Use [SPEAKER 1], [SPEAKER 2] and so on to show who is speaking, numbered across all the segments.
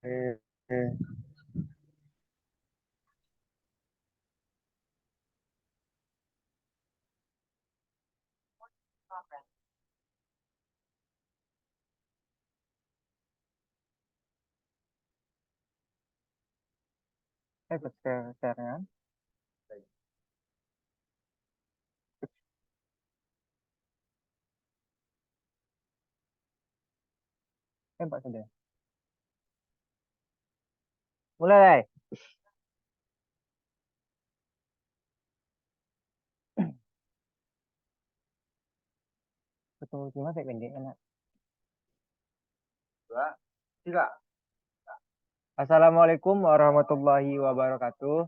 [SPEAKER 1] Eh, ikut share-nya. Pak sudah. Mulai. Ketemu cuma saya pendek enak. Dua, tiga. Assalamualaikum warahmatullahi wabarakatuh.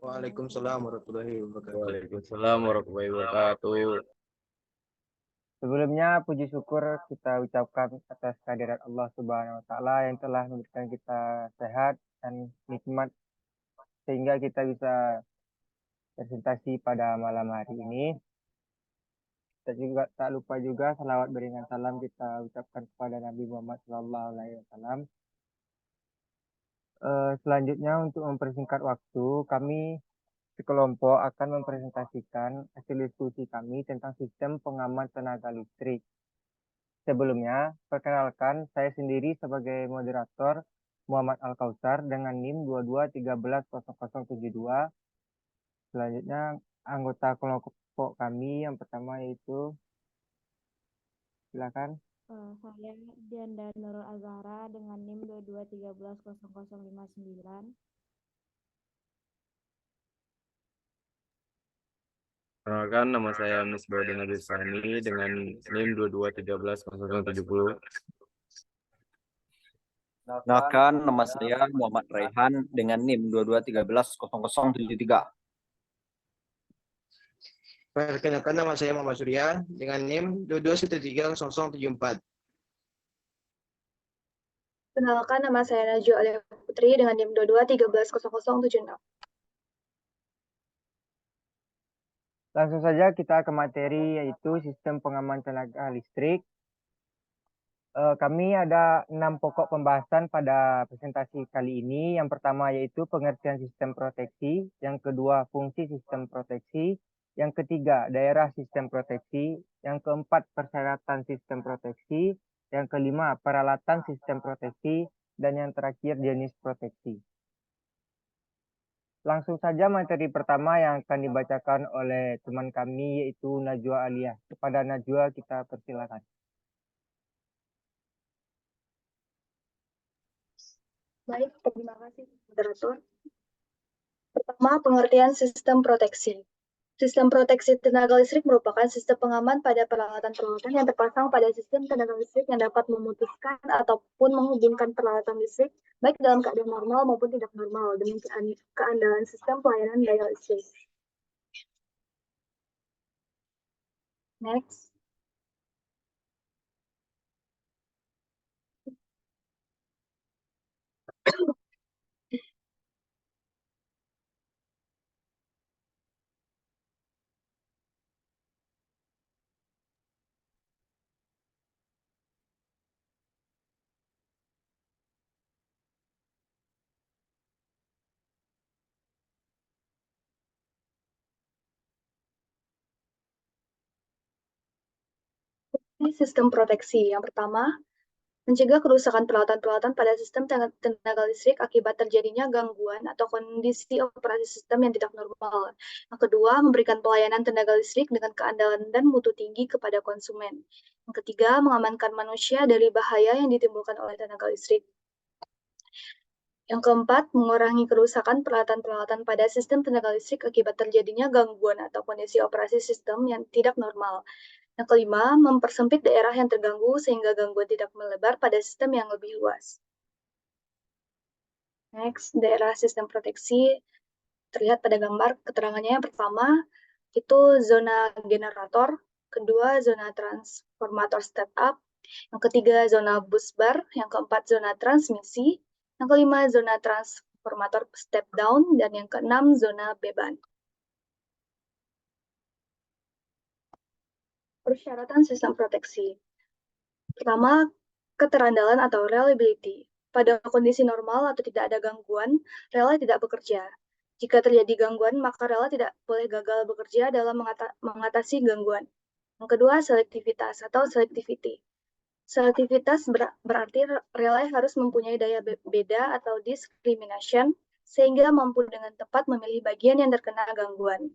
[SPEAKER 2] Waalaikumsalam warahmatullahi wabarakatuh.
[SPEAKER 3] Waalaikumsalam warahmatullahi wabarakatuh.
[SPEAKER 1] Sebelumnya puji syukur kita ucapkan atas kehadirat Allah Subhanahu wa taala yang telah memberikan kita sehat dan nikmat sehingga kita bisa presentasi pada malam hari ini. Kita juga tak lupa juga salawat berikan salam kita ucapkan kepada Nabi Muhammad SAW. Selanjutnya untuk mempersingkat waktu, kami sekelompok akan mempresentasikan hasil diskusi kami tentang sistem pengaman tenaga listrik. Sebelumnya, perkenalkan saya sendiri sebagai moderator Muhammad Al-Kautsar dengan NIM 22130072. Selanjutnya, anggota kelompok kami yang pertama yaitu, silakan.
[SPEAKER 4] Saya Dianda Nurul Azhara dengan NIM 22130059.
[SPEAKER 3] Perkenalkan, nama saya Misbaudin Abisani dengan NIM 22130070.
[SPEAKER 2] Kenalkan, nama saya Muhammad Raihan dengan NIM 22130073.
[SPEAKER 5] Perkenalkan, nama saya Muhammad Surya dengan NIM 22130074.
[SPEAKER 6] Kenalkan, nama saya Najwa Alia Putri dengan NIM 22130076.
[SPEAKER 1] Langsung saja kita ke materi yaitu sistem pengaman tenaga listrik. Kami ada 6 pokok pembahasan pada presentasi kali ini. Yang pertama yaitu pengertian sistem proteksi, yang kedua fungsi sistem proteksi, yang ketiga daerah sistem proteksi, yang keempat persyaratan sistem proteksi, yang kelima peralatan sistem proteksi, dan yang terakhir jenis proteksi. Langsung saja materi pertama yang akan dibacakan oleh teman kami yaitu Najwa Alia. Kepada Najwa kita persilakan.
[SPEAKER 6] Baik, terima kasih, moderator. Pertama, pengertian sistem proteksi. Sistem proteksi tenaga listrik merupakan sistem pengaman pada peralatan-peralatan yang terpasang pada sistem tenaga listrik yang dapat memutuskan ataupun menghubungkan peralatan listrik baik dalam keadaan normal maupun tidak normal demi keandalan sistem pelayanan daya listrik. Next. Sistem proteksi. Yang pertama, mencegah kerusakan peralatan-peralatan pada sistem tenaga listrik akibat terjadinya gangguan atau kondisi operasi sistem yang tidak normal. Yang kedua, memberikan pelayanan tenaga listrik dengan keandalan dan mutu tinggi kepada konsumen. Yang ketiga, mengamankan manusia dari bahaya yang ditimbulkan oleh tenaga listrik. Yang keempat, mengurangi kerusakan peralatan-peralatan pada sistem tenaga listrik akibat terjadinya gangguan atau kondisi operasi sistem yang tidak normal. Yang kelima, mempersempit daerah yang terganggu sehingga gangguan tidak melebar pada sistem yang lebih luas. Next, daerah sistem proteksi terlihat pada gambar keterangannya. Yang pertama, itu zona generator, kedua zona transformator step up, yang ketiga zona bus bar, yang keempat zona transmisi, yang kelima zona transformator step down, dan yang keenam zona beban. Persyaratan sistem proteksi. Pertama, keterandalan atau reliability. Pada kondisi normal atau tidak ada gangguan, relay tidak bekerja. Jika terjadi gangguan, maka relay tidak boleh gagal bekerja dalam mengatasi gangguan. Yang kedua, selektivitas atau selectivity. Selektivitas berarti relay harus mempunyai daya beda atau discrimination, sehingga mampu dengan tepat memilih bagian yang terkena gangguan.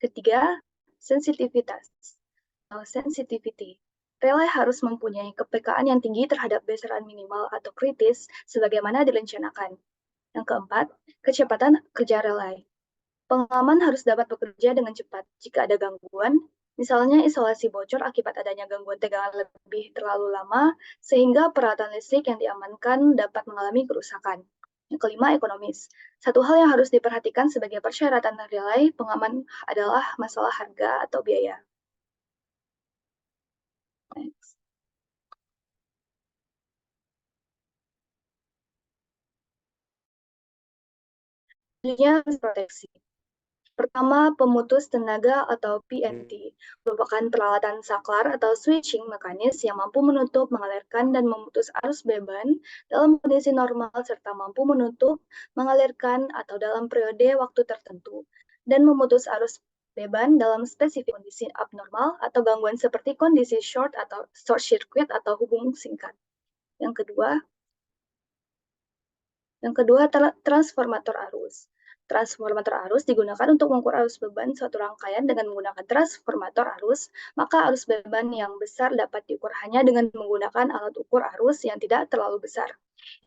[SPEAKER 6] Ketiga, sensitivitas atau sensitivity. Relay harus mempunyai kepekaan yang tinggi terhadap besaran minimal atau kritis sebagaimana direncanakan. Yang keempat, kecepatan kerja relay. Pengaman harus dapat bekerja dengan cepat jika ada gangguan, misalnya isolasi bocor akibat adanya gangguan tegangan lebih terlalu lama, sehingga peralatan listrik yang diamankan dapat mengalami kerusakan. Yang kelima, ekonomis. Satu hal yang harus diperhatikan sebagai persyaratan relay pengaman adalah masalah harga atau biaya. Next. Selanjutnya, proteksi. Pertama, pemutus tenaga atau PMT merupakan peralatan saklar atau switching mekanis yang mampu menutup, mengalirkan, dan memutus arus beban dalam kondisi normal serta mampu menutup, mengalirkan, atau dalam periode waktu tertentu, dan memutus arus beban dalam spesifik kondisi abnormal atau gangguan seperti kondisi short circuit atau hubung singkat. Yang kedua, transformator arus. Transformator arus digunakan untuk mengukur arus beban suatu rangkaian dengan menggunakan transformator arus, maka arus beban yang besar dapat diukur hanya dengan menggunakan alat ukur arus yang tidak terlalu besar.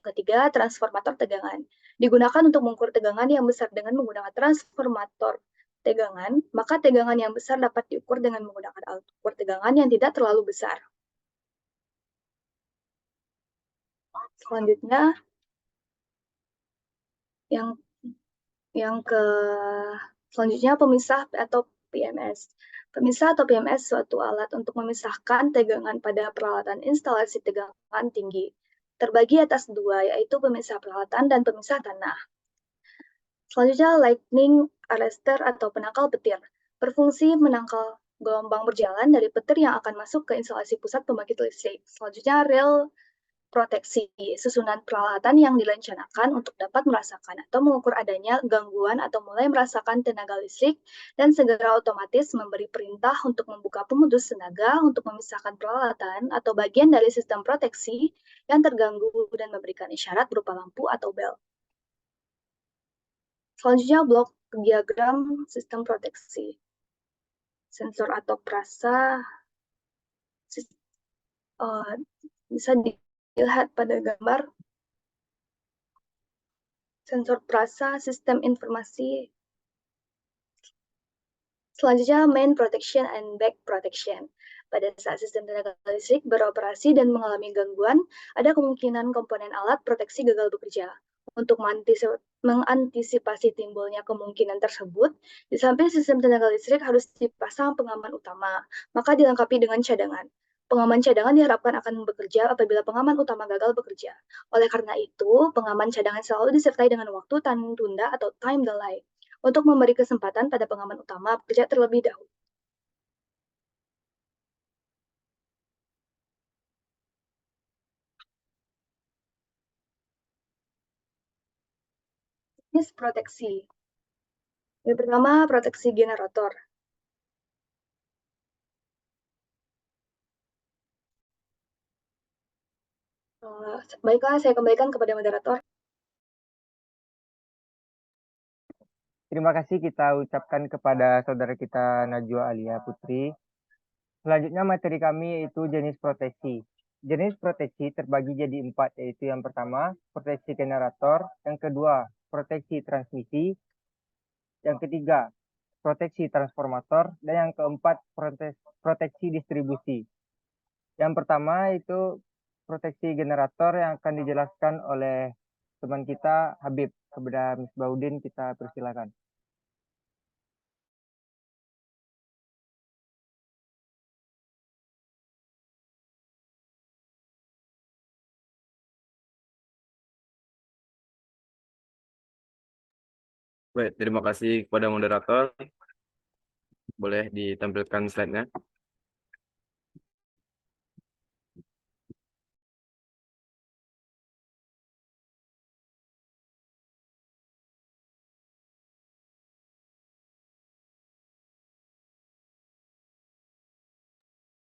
[SPEAKER 6] Ketiga, transformator tegangan. Digunakan untuk mengukur tegangan yang besar dengan menggunakan transformator tegangan, maka tegangan yang besar dapat diukur dengan menggunakan alat ukur tegangan yang tidak terlalu besar. Selanjutnya, selanjutnya pemisah atau PMS. Pemisah atau PMS suatu alat untuk memisahkan tegangan pada peralatan instalasi tegangan tinggi. Terbagi atas dua, yaitu pemisah peralatan dan pemisah tanah. Selanjutnya, lightning arrestor atau penangkal petir. Berfungsi menangkal gelombang berjalan dari petir yang akan masuk ke instalasi pusat pembangkit listrik. Selanjutnya, rel proteksi, susunan peralatan yang direncanakan untuk dapat merasakan atau mengukur adanya gangguan atau mulai merasakan tenaga listrik dan segera otomatis memberi perintah untuk membuka pemutus tenaga untuk memisahkan peralatan atau bagian dari sistem proteksi yang terganggu dan memberikan isyarat berupa lampu atau bel. Selanjutnya, blok diagram sistem proteksi. Sensor atau perasa bisa dilihat pada gambar. Sensor perasa, sistem informasi. Selanjutnya, main protection and back protection. Pada saat sistem tenaga listrik beroperasi dan mengalami gangguan, ada kemungkinan komponen alat proteksi gagal bekerja. Untuk mengantisipasi timbulnya kemungkinan tersebut, di samping sistem tenaga listrik harus dipasang pengaman utama, maka dilengkapi dengan cadangan. Pengaman cadangan diharapkan akan bekerja apabila pengaman utama gagal bekerja. Oleh karena itu, pengaman cadangan selalu disertai dengan waktu tanda atau time delay untuk memberi kesempatan pada pengaman utama bekerja terlebih dahulu. Jenis proteksi. Yang pertama, proteksi generator. Baiklah, saya kembalikan kepada moderator.
[SPEAKER 1] Terima kasih kita ucapkan kepada saudara kita Najwa Alia Putri. Selanjutnya materi kami yaitu jenis proteksi. Jenis proteksi terbagi jadi 4, yaitu yang pertama, proteksi generator, yang kedua, proteksi transmisi, yang ketiga, proteksi transformator, dan yang keempat, proteksi distribusi. Yang pertama itu proteksi generator yang akan dijelaskan oleh teman kita Habib. Kepada Ms. Baudin kita persilakan.
[SPEAKER 3] Baik, terima kasih kepada moderator. Boleh ditampilkan slide-nya.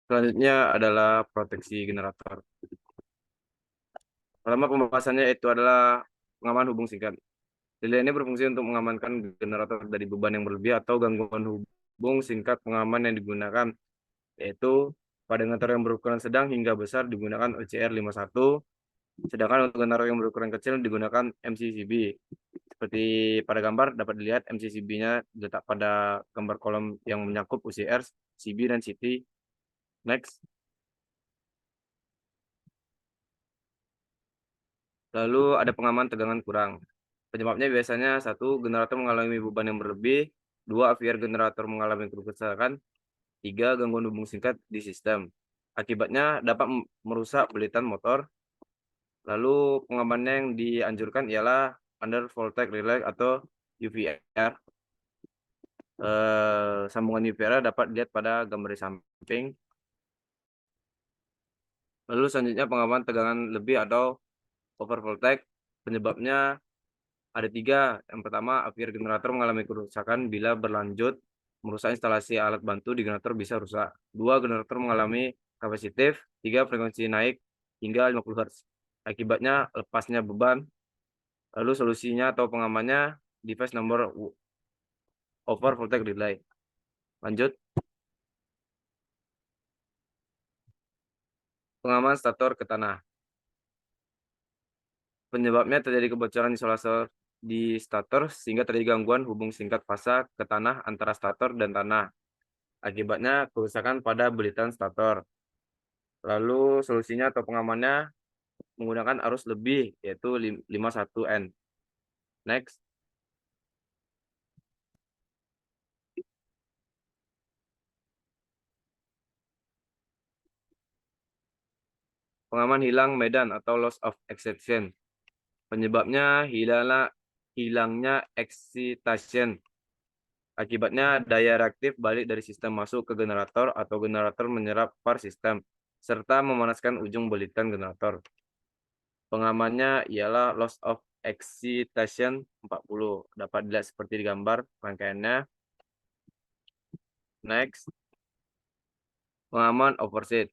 [SPEAKER 3] Selanjutnya adalah proteksi generator. Pertama pembahasannya itu adalah pengaman hubung singkat. Delay ini berfungsi untuk mengamankan generator dari beban yang berlebih atau gangguan hubung singkat pengaman yang digunakan, yaitu pada generator yang berukuran sedang hingga besar digunakan OCR 51, sedangkan untuk generator yang berukuran kecil digunakan MCCB. Seperti pada gambar dapat dilihat MCCB-nya diletak pada gambar kolom yang menyangkut UCR, CB, dan CT. Next. Lalu ada pengaman tegangan kurang. Penyebabnya biasanya satu, generator mengalami beban yang berlebih, dua, AVR generator mengalami kerusakan, tiga, gangguan hubung singkat di sistem. Akibatnya dapat merusak belitan motor. Lalu pengamannya yang dianjurkan ialah under voltage relay atau UVR. Sambungan UVR dapat dilihat pada gambar di samping. Lalu selanjutnya pengaman tegangan lebih atau over voltage. Penyebabnya ada tiga. Yang pertama, AVR generator mengalami kerusakan bila berlanjut merusak instalasi alat bantu di generator bisa rusak. Dua, generator mengalami kapasitif. Tiga, frekuensi naik hingga 50 Hz. Akibatnya lepasnya beban. Lalu solusinya atau pengamannya device nomor over voltage relay. Lanjut. Pengaman stator ke tanah. Penyebabnya terjadi kebocoran isolasi di stator sehingga terjadi gangguan hubung singkat fasa ke tanah antara stator dan tanah. Akibatnya kerusakan pada belitan stator. Lalu solusinya atau pengamannya menggunakan arus lebih yaitu 51N. Next. Pengaman hilang medan atau loss of excitation. Penyebabnya hilangnya excitation. Akibatnya daya reaktif balik dari sistem masuk ke generator atau generator menyerap power sistem serta memanaskan ujung belitan generator. Pengamannya ialah loss of excitation 40. Dapat dilihat seperti di gambar rangkaiannya. Next. Pengaman oversheet.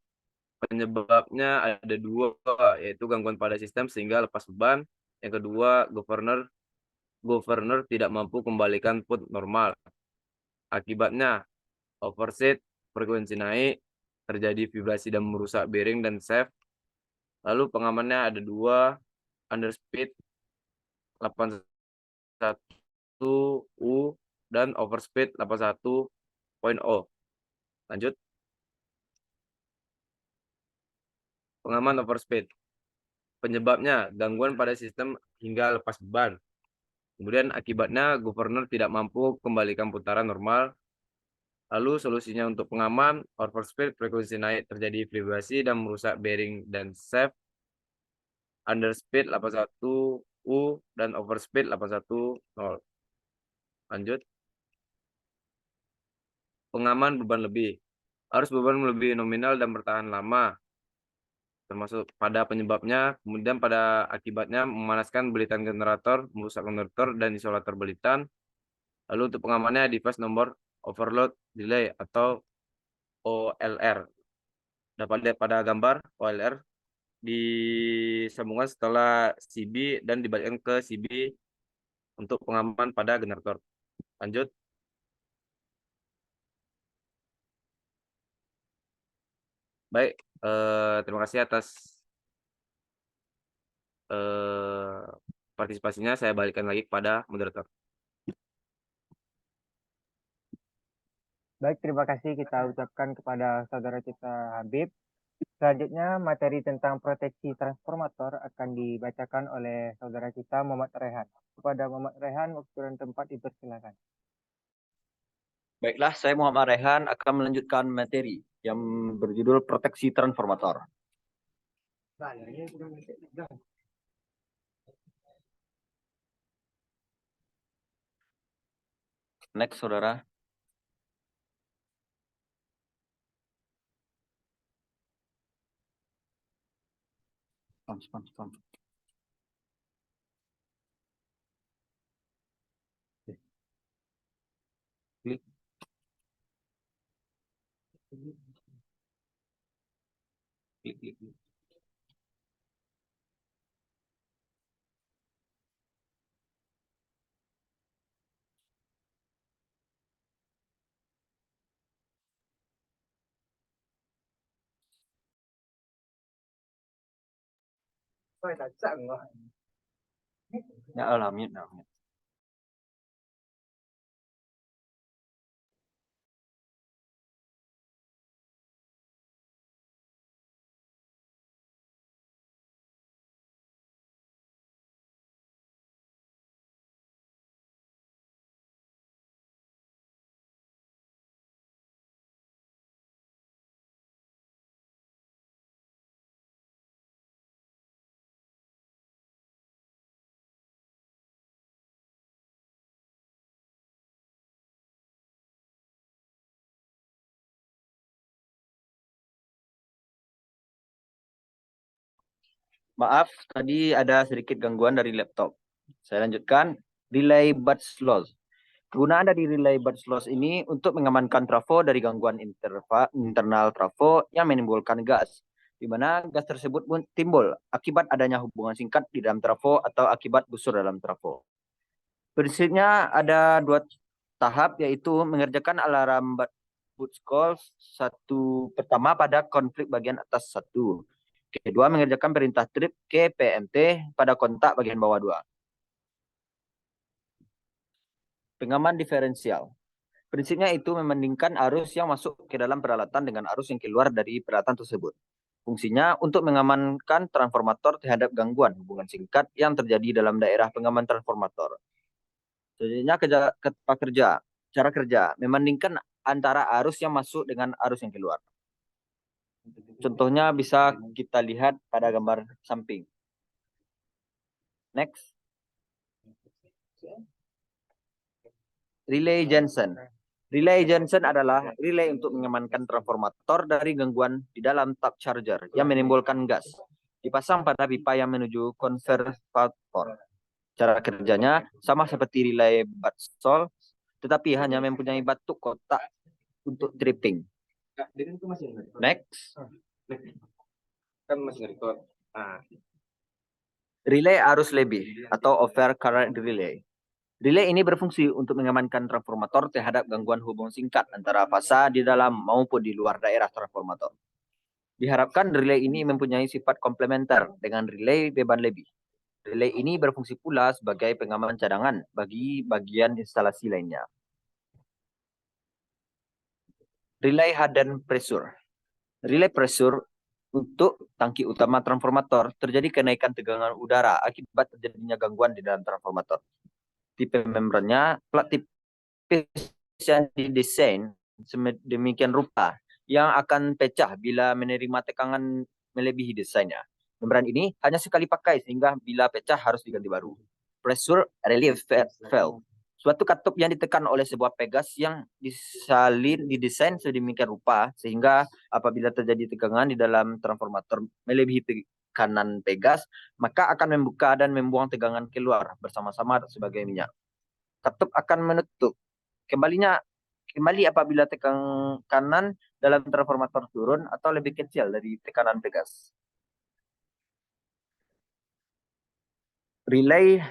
[SPEAKER 3] Penyebabnya ada dua, yaitu gangguan pada sistem sehingga lepas beban. Yang kedua, governor tidak mampu kembalikan put normal. Akibatnya oversheet, frekuensi naik, terjadi vibrasi dan merusak bearing dan shaft. Lalu pengamannya ada dua, underspeed 81U dan overspeed 81.0. Lanjut. Pengaman overspeed. Penyebabnya gangguan pada sistem hingga lepas beban. Kemudian akibatnya governor tidak mampu kembalikan putaran normal. Lalu solusinya untuk pengaman overspeed, frekuensi naik, terjadi vibrasi dan merusak bearing dan shaft. Underspeed 81U dan overspeed 810. Lanjut. Pengaman beban lebih. Arus beban lebih nominal dan bertahan lama, termasuk pada penyebabnya, kemudian pada akibatnya memanaskan belitan generator, merusak konverter dan isolator belitan. Lalu untuk pengamannya device nomor overload delay atau OLR. Dapat lihat pada gambar OLR disambungkan setelah CB dan dibalikkan ke CB untuk pengaman pada generator. Lanjut. Baik, terima kasih atas partisipasinya. Saya balikkan lagi kepada moderator.
[SPEAKER 1] Baik, terima kasih kita ucapkan kepada saudara kita Habib. Selanjutnya, materi tentang proteksi transformator akan dibacakan oleh saudara kita Muhammad Rehan. Kepada Muhammad Rehan, waktu dan tempat dipersilakan.
[SPEAKER 2] Baiklah, saya Muhammad Rehan akan melanjutkan materi yang berjudul proteksi transformator. Next, saudara. Klik. Klik. Ya lah, mute now. Maaf, tadi ada sedikit gangguan dari laptop. Saya lanjutkan. Relay bus loss. Kegunaan dari relay bus loss ini untuk mengamankan trafo dari gangguan internal trafo yang menimbulkan gas, di mana gas tersebut timbul akibat adanya hubungan singkat di dalam trafo atau akibat busur dalam trafo. Prinsipnya ada 2 tahap, yaitu mengerjakan alarm bus call pertama pada konflik bagian atas 1. Kedua, mengerjakan perintah trip ke PMT pada kontak bagian bawah 2. Pengaman diferensial. Prinsipnya itu membandingkan arus yang masuk ke dalam peralatan dengan arus yang keluar dari peralatan tersebut. Fungsinya untuk mengamankan transformator terhadap gangguan hubungan singkat yang terjadi dalam daerah pengaman transformator. Selanjutnya kerja. Cara kerja, membandingkan antara arus yang masuk dengan arus yang keluar. Contohnya bisa kita lihat pada gambar samping. Next. Relay Johnson. Relay Johnson adalah relay untuk mengamankan transformator dari gangguan di dalam tap charger yang menimbulkan gas. Dipasang pada pipa yang menuju konverter. Cara kerjanya sama seperti relay batsol, tetapi hanya mempunyai batuk kotak untuk tripping. Next.
[SPEAKER 3] Kan masih record.
[SPEAKER 2] Relay arus lebih atau overcurrent relay. Relay ini berfungsi untuk mengamankan transformator terhadap gangguan hubungan singkat antara fasa di dalam maupun di luar daerah transformator. Diharapkan relay ini mempunyai sifat komplementer dengan relay beban lebih. Relay ini berfungsi pula sebagai pengaman cadangan bagi bagian instalasi lainnya. Relay hardened pressure. Relay pressure untuk tangki utama transformator terjadi kenaikan tegangan udara akibat terjadinya gangguan di dalam transformator. Tipe membrannya plat tipis yang didesain sedemikian rupa yang akan pecah bila menerima tekanan melebihi desainnya. Membran ini hanya sekali pakai sehingga bila pecah harus diganti baru. Pressure relief valve. Suatu katup yang ditekan oleh sebuah pegas yang didesain sedemikian rupa sehingga apabila terjadi tegangan di dalam transformator melebihi tekanan pegas, maka akan membuka dan membuang tegangan keluar bersama-sama sebagai minyak. Katup akan menutup. Kembali apabila tekanan dalam transformator turun atau lebih kecil dari tekanan pegas. Relay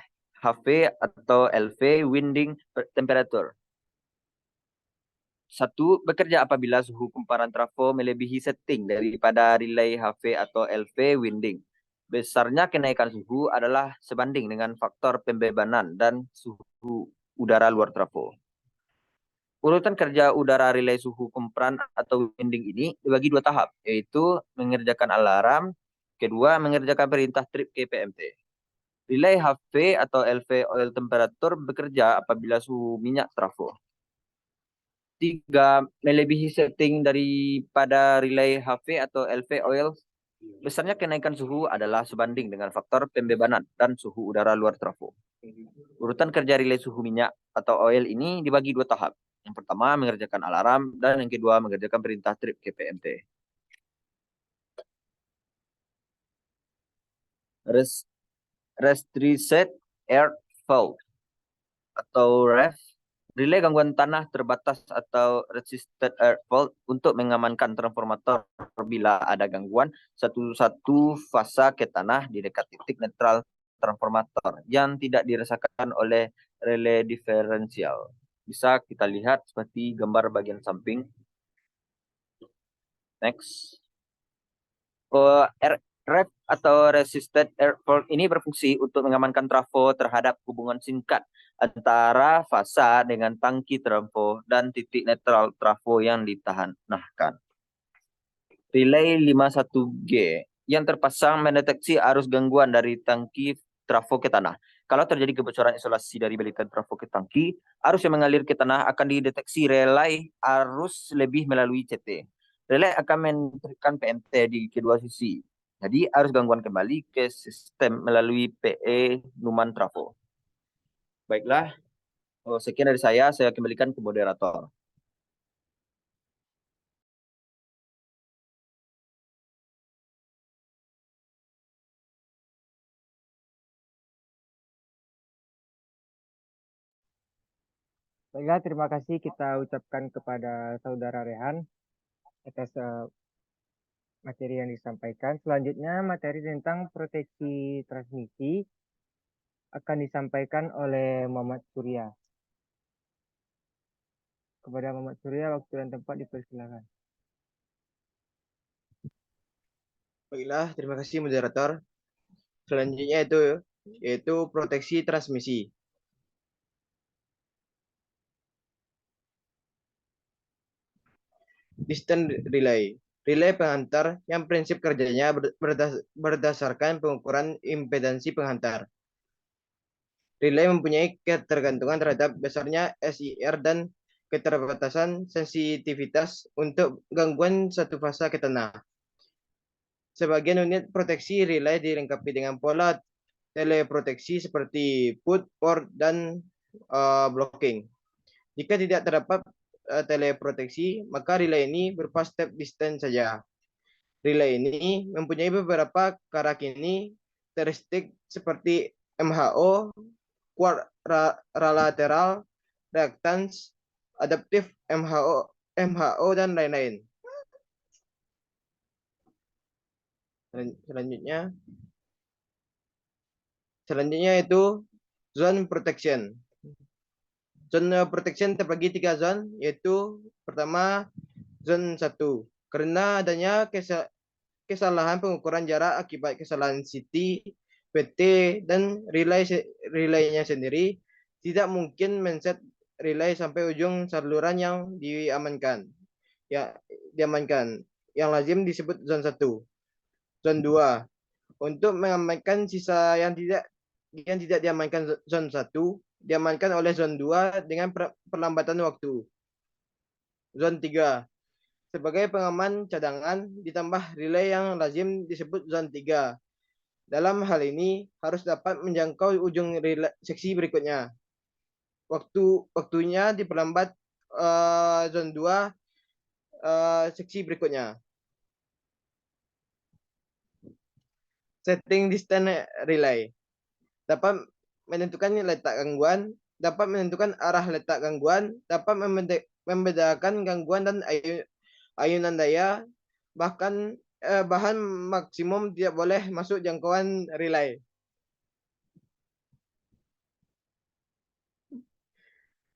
[SPEAKER 2] HV atau LV winding temperature. 1. Bekerja apabila suhu kumparan trafo melebihi setting daripada relay HV atau LV winding. Besarnya kenaikan suhu adalah sebanding dengan faktor pembebanan dan suhu udara luar trafo. Urutan kerja udara relay suhu kumparan atau winding ini dibagi 2 tahap, yaitu mengerjakan alarm, kedua mengerjakan perintah trip ke PMT. Relay HV atau LV oil temperature bekerja apabila suhu minyak trafo 3 melebihi setting daripada relay HV atau LV oil. Besarnya kenaikan suhu adalah sebanding dengan faktor pembebanan dan suhu udara luar trafo. Urutan kerja relay suhu minyak atau oil ini dibagi 2 tahap. Yang pertama mengerjakan alarm dan yang kedua mengerjakan perintah trip ke PMT. Rest reset air valve atau REF Relay gangguan tanah terbatas atau resisted earth fault untuk mengamankan transformator bila ada gangguan satu fasa ke tanah di dekat titik netral transformator yang tidak dirasakan oleh relay diferensial. Bisa kita lihat seperti gambar bagian samping. Next. RF atau resisted earth fault ini berfungsi untuk mengamankan trafo terhadap hubungan singkat antara fasa dengan tangki trafo dan titik netral trafo yang ditahankan. Relay 51G yang terpasang mendeteksi arus gangguan dari tangki trafo ke tanah. Kalau terjadi kebocoran isolasi dari balikan trafo ke tangki, arus yang mengalir ke tanah akan dideteksi relay arus lebih melalui CT. Relay akan memberikan PMT di kedua sisi. Jadi arus gangguan kembali ke sistem melalui PE Numan Trafo. Baiklah, sekian dari saya kembalikan ke moderator.
[SPEAKER 1] Baiklah, terima kasih kita ucapkan kepada Saudara Rehan atas materi yang disampaikan. Selanjutnya materi tentang proteksi transmisi akan disampaikan oleh Muhammad Surya. Kepada Muhammad Surya, waktu dan tempat dipersilakan.
[SPEAKER 5] Baiklah, terima kasih moderator. Selanjutnya yaitu proteksi transmisi. Distance relay. Relay penghantar yang prinsip kerjanya berdasarkan pengukuran impedansi penghantar. Relay mempunyai ketergantungan terhadap besarnya SIR dan keterbatasan sensitivitas untuk gangguan satu fasa ke tanah. Sebagian unit proteksi relay dilengkapi dengan pola teleproteksi seperti put, port, dan blocking. Jika tidak terdapat teleproteksi, maka relay ini berupa step distance saja. Relay ini mempunyai beberapa karakteristik seperti MHO, quadrilateral, reactance, adaptive MHO dan lain-lain. Selanjutnya itu zone protection. Zone protection terbagi 3 zone, yaitu pertama zone 1. Karena adanya kesalahan pengukuran jarak akibat kesalahan CT, PT, dan relaynya sendiri, tidak mungkin men-set relay sampai ujung saluran yang diamankan. Yang lazim disebut zone 1. Zone 2. Untuk mengamankan sisa yang tidak diamankan zone 1, diamankan oleh zone 2 dengan perlambatan waktu. Zone 3. Sebagai pengaman cadangan, ditambah relay yang lazim disebut zone 3. Dalam hal ini, harus dapat menjangkau ujung relay seksi berikutnya. Waktunya diperlambat zone 2 seksi berikutnya. Setting distance relay. Dapat menentukan letak gangguan, dapat menentukan arah letak gangguan, dapat membedakan gangguan dan ayunan daya, bahkan bahan maksimum tidak boleh masuk jangkauan relay.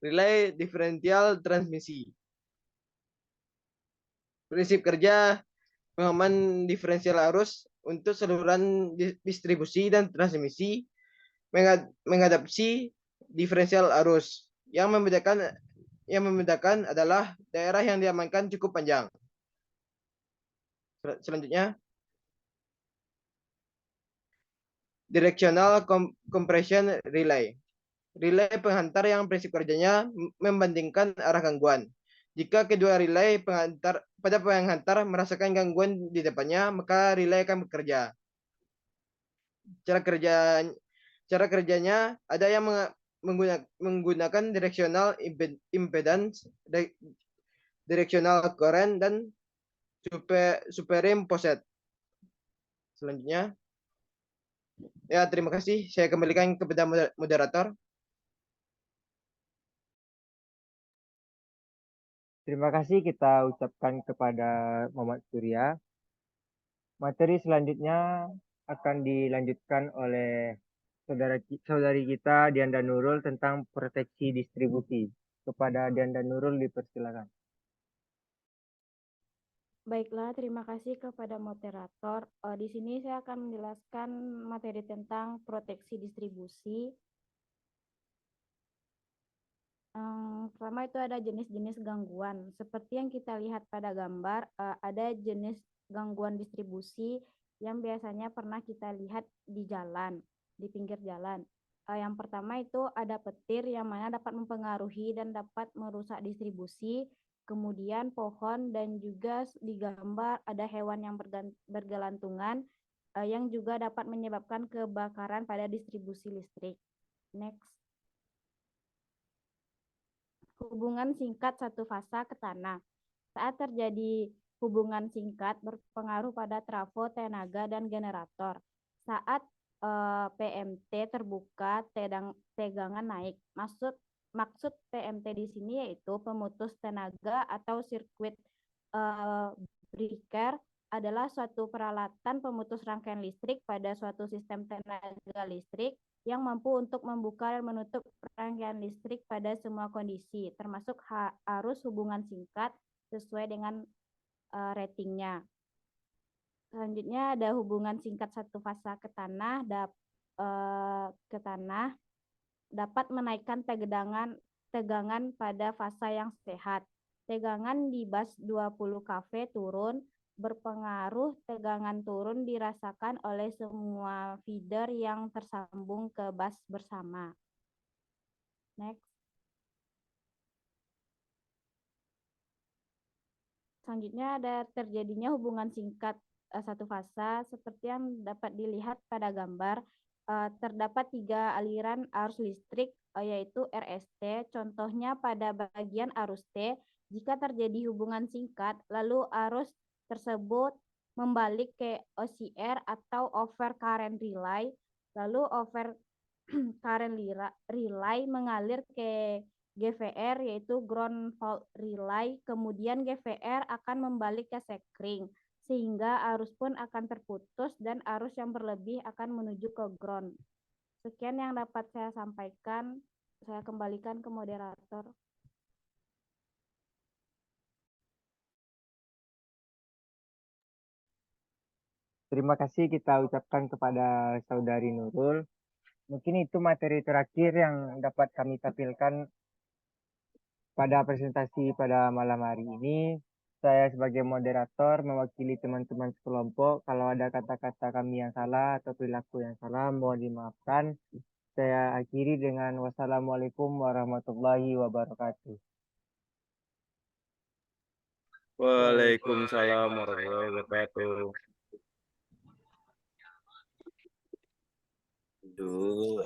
[SPEAKER 5] Relay diferensial transmisi. Prinsip kerja pengaman diferensial arus untuk saluran distribusi dan transmisi mengadaptasi diferensial arus. Yang membedakan adalah daerah yang diamankan cukup panjang. Selanjutnya, directional compression relay. Relay penghantar yang prinsip kerjanya membandingkan arah gangguan. Jika kedua relay penghantar merasakan gangguan di depannya, maka relay akan bekerja. Cara kerjanya ada yang menggunakan directional impedance, directional current, dan superimposed. Selanjutnya, ya terima kasih. Saya kembalikan kepada moderator.
[SPEAKER 1] Terima kasih kita ucapkan kepada Muhammad Surya. Materi selanjutnya akan dilanjutkan oleh saudari kita Dianda Nurul tentang proteksi distribusi. Kepada Dianda Nurul dipersilakan.
[SPEAKER 4] Baiklah, terima kasih kepada moderator. Di sini saya akan menjelaskan materi tentang proteksi distribusi. Pertama itu ada jenis-jenis gangguan. Seperti yang kita lihat pada gambar, ada jenis gangguan distribusi yang biasanya pernah kita lihat di jalan, di pinggir jalan. Yang pertama itu ada petir yang mana dapat mempengaruhi dan dapat merusak distribusi. Kemudian pohon dan juga di gambar ada hewan yang bergelantungan yang juga dapat menyebabkan kebakaran pada distribusi listrik. Next. Hubungan singkat satu fasa ke tanah. Saat terjadi hubungan singkat berpengaruh pada trafo, tenaga, dan generator. Saat PMT terbuka, tegangan naik. Maksud PMT di sini yaitu pemutus tenaga atau sirkuit breaker adalah suatu peralatan pemutus rangkaian listrik pada suatu sistem tenaga listrik yang mampu untuk membuka dan menutup rangkaian listrik pada semua kondisi, termasuk arus hubungan singkat sesuai dengan ratingnya. Selanjutnya ada hubungan singkat satu fasa ke tanah, dapat menaikkan tegangan pada fasa yang sehat. Tegangan di bus 20 kV turun, berpengaruh tegangan turun dirasakan oleh semua feeder yang tersambung ke bus bersama. Next. Selanjutnya ada terjadinya hubungan singkat satu fasa seperti yang dapat dilihat pada gambar. Terdapat 3 aliran arus listrik yaitu RST. Contohnya pada bagian arus T, jika terjadi hubungan singkat, lalu arus tersebut membalik ke OCR atau over current relay, lalu over current relay mengalir ke GVR yaitu ground fault relay, kemudian GVR akan membalik ke sekring, sehingga arus pun akan terputus dan arus yang berlebih akan menuju ke ground. Sekian yang dapat saya sampaikan, saya kembalikan ke moderator.
[SPEAKER 1] Terima kasih kita ucapkan kepada saudari Nurul. Mungkin itu materi terakhir yang dapat kami tampilkan pada presentasi pada malam hari ini. Saya sebagai moderator mewakili teman-teman sekelompok. Kalau ada kata-kata kami yang salah atau perilaku yang salah, mohon dimaafkan. Saya akhiri dengan wassalamualaikum warahmatullahi wabarakatuh.
[SPEAKER 3] Waalaikumsalam warahmatullahi wabarakatuh.
[SPEAKER 2] Aduh.